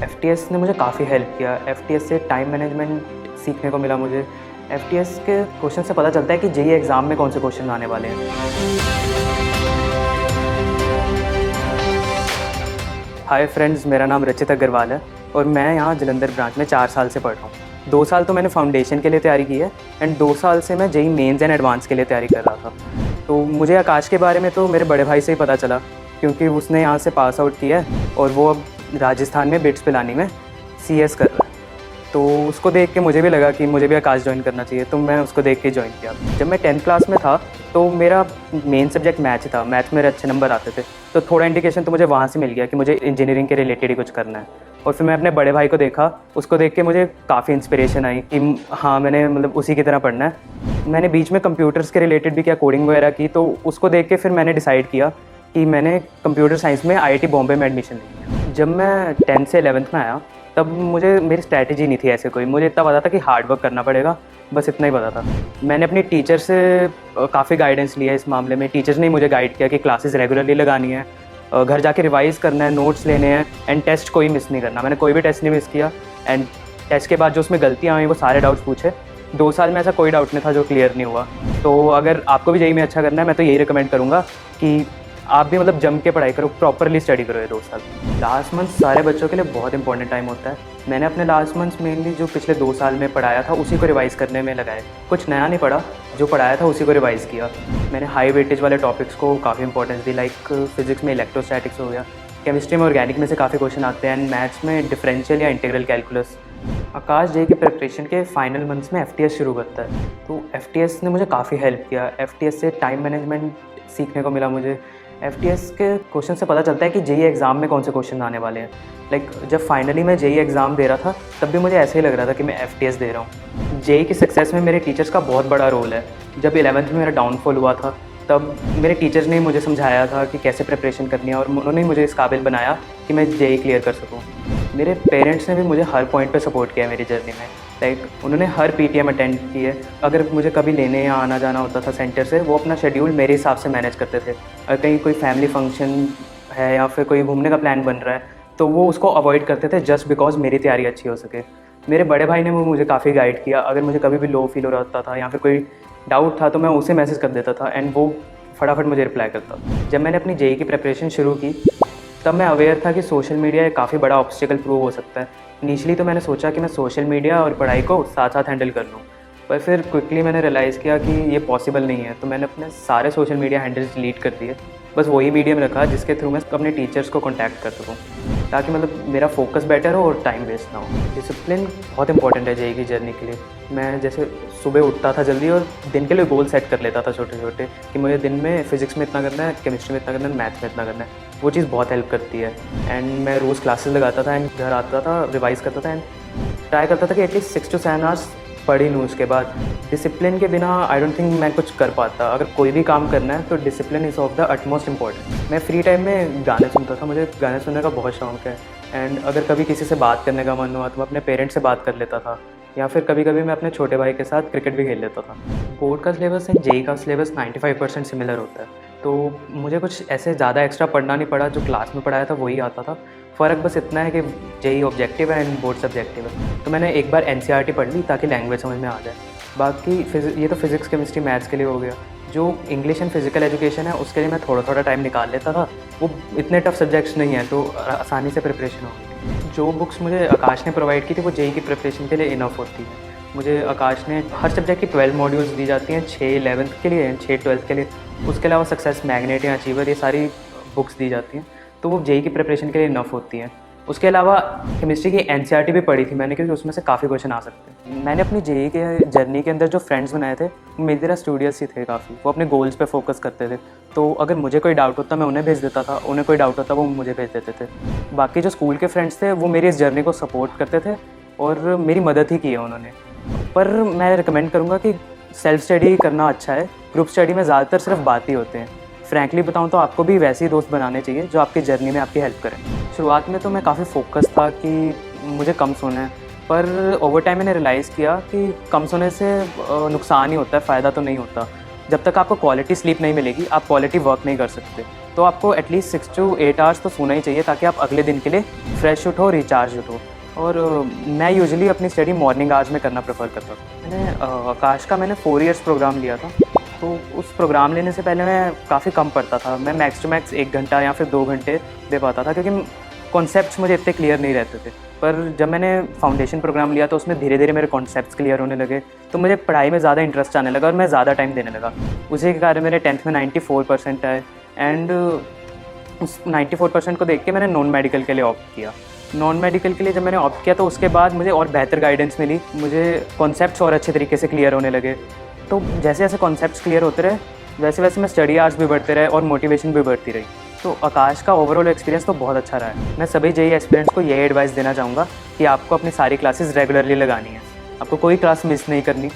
FTS ने मुझे काफ़ी हेल्प किया। एफटीएस से टाइम मैनेजमेंट सीखने को मिला मुझे। एफटीएस के क्वेश्चन से पता चलता है कि जेईई एग्ज़ाम में कौन से क्वेश्चन आने वाले हैं। हाय फ्रेंड्स, मेरा नाम रचित अग्रवाल है और मैं यहाँ जलंधर ब्रांच में 4 साल से पढ़ रहा हूँ। 2 साल तो मैंने फाउंडेशन के लिए तैयारी की है एंड 2 साल से मैं जेईई मेंस एंड एडवांस के लिए तैयारी कर रहा था। तो मुझे आकाश के बारे में तो मेरे बड़े भाई से ही पता चला, क्योंकि उसने यहाँ से पास आउट किया है और वो अब राजस्थान में बिट्स पिलानी में सीएस कर रहा है। तो उसको देख के मुझे भी लगा कि मुझे भी आकाश ज्वाइन करना चाहिए, तो मैं उसको देख के ज्वाइन किया। जब मैं 10th क्लास में था तो मेरा मेन सब्जेक्ट मैथ था। मैथ में मेरे अच्छे नंबर आते थे, तो थोड़ा इंडिकेशन तो मुझे वहाँ से मिल गया कि मुझे इंजीनियरिंग के रिलेटेड ही कुछ करना है। और फिर मैं अपने बड़े भाई को देखा, उसको देख के मुझे काफ़ी इंस्पिरेशन आई कि हाँ, मैंने मतलब उसी की तरह पढ़ना है। मैंने बीच में कंप्यूटर्स के रिलेटेड भी किया, कोडिंग वगैरह की, तो उसको देख के फिर मैंने डिसाइड किया कि मैंने कंप्यूटर साइंस में आईआईटी बॉम्बे में एडमिशन लिया। जब मैं 10th से 11th में आया तब मुझे मेरी स्ट्रैटेजी नहीं थी ऐसे कोई। मुझे इतना पता था कि हार्ड वर्क करना पड़ेगा, बस इतना ही पता था। मैंने अपनी टीचर से काफ़ी गाइडेंस लिया इस मामले में। टीचर्स ने मुझे गाइड किया कि क्लासेस रेगुलरली लगानी है, घर जाके रिवाइज़ करना है, नोट्स लेने हैं एंड टेस्ट कोई मिस नहीं करना। मैंने कोई भी टेस्ट नहीं मिस किया एंड टेस्ट के बाद जो उसमें गलतियाँ आई वो सारे डाउट्स पूछे। 2 साल में ऐसा कोई डाउट नहीं था जो क्लियर नहीं हुआ। तो अगर आपको भी जेईई में अच्छा करना है, मैं तो यही रिकमेंड करूँगा कि आप भी मतलब जम के पढ़ाई करो, प्रॉपरली स्टडी करो ये 2 साल। लास्ट मंथ सारे बच्चों के लिए बहुत इंपॉर्टेंट टाइम होता है। मैंने अपने लास्ट मंथ्स मेनली जो पिछले 2 साल में पढ़ाया था उसी को रिवाइज़ करने में लगाए। कुछ नया नहीं पढ़ा, जो पढ़ाया था उसी को रिवाइज़ किया। मैंने हाई वेटेज वाले टॉपिक्स को काफ़ी इंपॉर्टेंस दी, लाइक फिजिक्स में इलेक्ट्रोस्टैटिक्स हो गया, केमिस्ट्री में ऑर्गेनिक में से काफ़ी क्वेश्चन आते हैं एंड मैथ्स में डिफरेंशियल या इंटीग्रल कैलकुलस। आकाश जेईई की प्रिपरेशन के फाइनल मंथ्स में एफटीएस शुरू करता है, तो एफटीएस ने मुझे काफ़ी हेल्प किया। एफटीएस से टाइम मैनेजमेंट सीखने को मिला मुझे। एफटीएस के क्वेश्चन से पता चलता है कि जेईई एग्ज़ाम में कौन से क्वेश्चन आने वाले हैं। लाइक जब फाइनली मैं जेईई एग्ज़ाम दे रहा था तब भी मुझे ऐसे ही लग रहा था कि मैं एफटीएस दे रहा हूँ। जेईई की सक्सेस में मेरे टीचर्स का बहुत बड़ा रोल है। जब 11th में मेरा डाउनफॉल हुआ था तब मेरे टीचर्स ने मुझे समझाया था कि कैसे प्रिपरेशन करनी है और उन्होंने ही मुझे इस काबिल बनाया कि मैं जेईई क्लियर कर सकूँ। मेरे पेरेंट्स ने भी मुझे हर पॉइंट पे सपोर्ट किया मेरी जर्नी में। लाइक उन्होंने हर पीटीएम अटेंड की है। अगर मुझे कभी लेने या आना जाना होता था सेंटर से, वो अपना शेड्यूल मेरे हिसाब से मैनेज करते थे। अगर कहीं कोई फैमिली फंक्शन है या फिर कोई घूमने का प्लान बन रहा है तो वो उसको अवॉइड करते थे जस्ट बिकॉज मेरी तैयारी अच्छी हो सके। मेरे बड़े भाई ने वो मुझे काफ़ी गाइड किया। अगर मुझे कभी भी लो फील हो रहा होता था या फिर कोई डाउट था तो मैं उसे मैसेज कर देता था एंड वो फटाफट मुझे रिप्लाई करता था। जब मैंने अपनी जेईई की प्रिपरेशन शुरू की तब मैं अवेयर था कि सोशल मीडिया एक काफ़ी बड़ा ऑब्स्टिकल प्रूव हो सकता है। इनिशियली तो मैंने सोचा कि मैं सोशल मीडिया और पढ़ाई को साथ साथ हैंडल कर लूँ, पर फिर क्विकली मैंने रियलाइज़ किया कि ये पॉसिबल नहीं है। तो मैंने अपने सारे सोशल मीडिया हैंडल्स डिलीट कर दिए, बस वही मीडियम रखा जिसके थ्रू मैं अपने टीचर्स को कॉन्टैक्ट कर सकूँ, ताकि मतलब मेरा फोकस बेटर हो और टाइम वेस्ट ना हो। डिसिप्लिन बहुत इंपॉर्टेंट है जेईई की जर्नी के लिए। मैं जैसे सुबह उठता था जल्दी और दिन के लिए गोल सेट कर लेता था छोटे छोटे, कि मुझे दिन में फिजिक्स में इतना करना है, केमिस्ट्री में इतना करना है, मैथ्स में इतना करना है। वो चीज़ बहुत हेल्प करती है। एंड मैं रोज़ क्लासेस लगाता था एंड घर आता था, रिवाइज़ करता था एंड ट्राई करता था कि एटलीस्ट 6 to 7 आवर्स पढ़ ही लूँ। उसके बाद डिसिप्लिन के बिना आई डोंट थिंक मैं कुछ कर पाता। अगर कोई भी काम करना है तो discipline is of the utmost important. मैं फ्री टाइम में गाने सुनता था, मुझे गाने सुनने का बहुत शौक है। एंड अगर कभी किसी से बात करने का मन हुआ तो मैं अपने पेरेंट्स से बात कर लेता था, या फिर कभी कभी मैं अपने छोटे भाई के साथ क्रिकेट भी खेल लेता था। बोर्ड का सिलेबस एंड जेईई का सिलेबस 95% सिमिलर होता है, तो मुझे कुछ ऐसे ज़्यादा एक्स्ट्रा पढ़ना नहीं पड़ा। जो क्लास में पढ़ाया था वही आता था। फ़र्क बस इतना है कि जेईई ऑब्जेक्टिव है एंड बोर्ड सब्जेक्टिव है। तो मैंने एक बार एनसीईआरटी पढ़ ली ताकि लैंग्वेज समझ में आ जाए। बाकी ये तो फिज़िक्स केमिस्ट्री मैथ्स के लिए हो गया। जो इंग्लिश एंड फिजिकल एजुकेशन है उसके लिए मैं थोड़ा थोड़ा टाइम निकाल लेता था। वो इतने टफ सब्जेक्ट्स नहीं हैं, तो आसानी से प्रिपरेशन हो गई। जो बुक्स मुझे आकाश ने प्रोवाइड की थी वो जेईई की प्रिपरेशन के लिए इनफ होती है। मुझे आकाश ने हर सब्जेक्ट की 12 मॉड्यूल्स दी जाती हैं, 6 11th के लिए, 6 12th के लिए। उसके अलावा सक्सेस मैग्नेट या अचीवर, ये सारी बुक्स दी जाती हैं, तो वो जेईई की प्रिपरेशन के लिए इनफ होती हैं। उसके अलावा केमिस्ट्री की एनसीईआरटी भी पढ़ी थी मैंने, क्योंकि उसमें से काफ़ी क्वेश्चन आ सकते हैं। मैंने अपनी जेईई के जर्नी के अंदर जो फ्रेंड्स बनाए थे वो मेरी तरह स्टूडियस ही थे काफ़ी। वो अपने गोल्स पे फोकस करते थे, तो अगर मुझे कोई डाउट होता मैं उन्हें भेज देता था, उन्हें कोई डाउट होता वो मुझे भेज देते थे। बाकी जो स्कूल के फ्रेंड्स थे वो मेरी इस जर्नी को सपोर्ट करते थे और मेरी मदद ही की है उन्होंने। पर मैं रिकमेंड करूँगा कि सेल्फ स्टडी करना अच्छा है। ग्रुप स्टडी में ज़्यादातर सिर्फ बात ही होते हैं। फ्रैंकली बताऊँ तो आपको भी वैसे ही दोस्त बनाने चाहिए जो आपकी जर्नी में आपकी हेल्प करें। शुरुआत में तो मैं काफ़ी फोकस था कि मुझे कम सोना है, पर ओवर टाइम मैंने रियलाइज़ किया कि कम सोने से नुकसान ही होता है, फ़ायदा तो नहीं होता। जब तक आपको क्वालिटी स्लीप नहीं मिलेगी आप क्वालिटी वर्क नहीं कर सकते। तो आपको एटलीस्ट 6 to 8 आवर्स तो सोना ही चाहिए ताकि आप अगले दिन के लिए फ्रेश उठो, रिचार्ज उठो। और मैं यूजुअली अपनी स्टडी मॉर्निंग आवर्स में करना प्रेफर करता हूँ। मैंने आकाश का 4 इयर्स प्रोग्राम लिया था। तो उस प्रोग्राम लेने से पहले मैं काफ़ी कम पढ़ता था। मैं मैक्स टू मैक्स 1 घंटा या फिर 2 घंटे दे पाता था, क्योंकि कॉन्सेप्ट्स मुझे इतने क्लियर नहीं रहते थे। पर जब मैंने फाउंडेशन प्रोग्राम लिया तो उसमें धीरे धीरे मेरे कॉन्सेप्ट्स क्लियर होने लगे, तो मुझे पढ़ाई में ज़्यादा इंटरेस्ट आने लगा और मैं ज़्यादा टाइम देने लगा। उसी के कारण मेरे 10th में 94% आए। एंड उस 94% को देख के मैंने नॉन मेडिकल के लिए ऑप्ट किया। नॉन मेडिकल के लिए जब मैंने ऑप्ट किया तो उसके बाद मुझे और बेहतर गाइडेंस मिली, मुझे कॉन्सेप्ट्स और अच्छे तरीके से क्लियर होने लगे। तो जैसे जैसे कॉन्सेप्ट्स क्लियर होते रहे वैसे वैसे मैं स्टडी आवर्स भी बढ़ते रहे और मोटिवेशन भी बढ़ती रही। तो आकाश का ओवरऑल एक्सपीरियंस तो बहुत अच्छा रहा है। मैं सभी जेईई एस्पिरेंट्स को यही एडवाइस देना चाहूँगा कि आपको अपनी सारी क्लासेस रेगुलरली लगानी है। आपको कोई क्लास मिस नहीं करनी।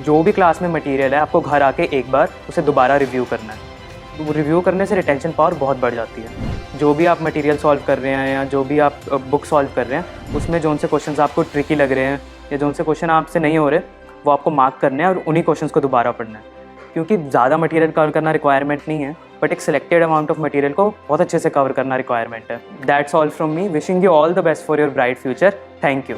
जो भी क्लास में मटीरियल है आपको घर आके एक बार उसे दोबारा रिव्यू करना है। तो रिव्यू करने से रिटेंशन पावर बहुत बढ़ जाती है। जो भी आप मटेरियल सॉल्व कर रहे हैं या जो भी आप बुक सॉल्व कर रहे हैं उसमें जो उनसे क्वेश्चंस आपको ट्रिकी लग रहे हैं या जो उनसे क्वेश्चन आपसे नहीं हो रहे वो आपको मार्क करने हैं और उन्हीं क्वेश्चंस को दोबारा पढ़ना है। क्योंकि ज़्यादा मटेरियल कवर करना रिक्वायरमेंट नहीं है, बट एक सिलेक्टेड अमाउंट ऑफ मटेरियल को बहुत अच्छे से कवर करना रिक्वायरमेंट है। That's all from me, wishing you all the best for your bright future. Thank you.